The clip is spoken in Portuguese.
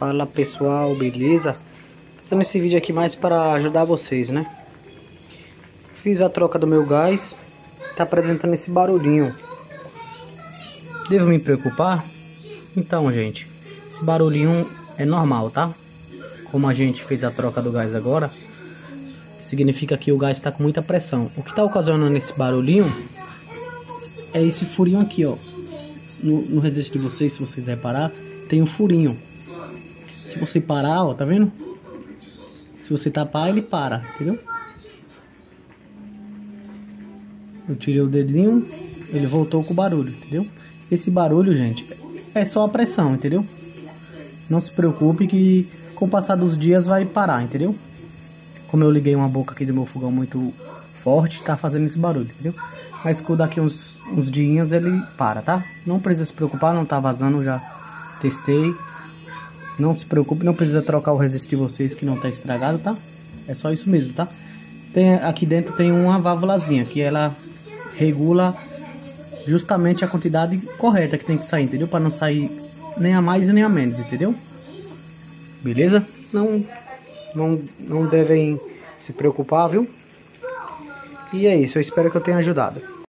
Fala pessoal, beleza? Fazendo esse vídeo aqui mais para ajudar vocês, né? Fiz a troca do meu gás. Tá apresentando esse barulhinho. Devo me preocupar? Então, gente, esse barulhinho é normal, tá? Como a gente fez a troca do gás agora, significa que o gás está com muita pressão. O que está ocasionando esse barulhinho é esse furinho aqui, ó. No resistor de vocês, se vocês reparar, tem um furinho. Se você parar, ó, tá vendo? Se você tapar, ele para, entendeu? Eu tirei o dedinho, ele voltou com o barulho, entendeu? Esse barulho, gente, é só a pressão, entendeu? Não se preocupe que com o passar dos dias vai parar, entendeu? Como eu liguei uma boca aqui do meu fogão muito forte, tá fazendo esse barulho, entendeu? Mas com daqui uns dias ele para, tá? Não precisa se preocupar, não tá vazando, já testei. Não se preocupe, não precisa trocar o resistor de vocês que não tá estragado, tá? É só isso mesmo, tá? Aqui dentro tem uma válvulazinha que ela regula justamente a quantidade correta que tem que sair, entendeu? Para não sair nem a mais e nem a menos, entendeu? Beleza? Não devem se preocupar, viu? E é isso, eu espero que eu tenha ajudado.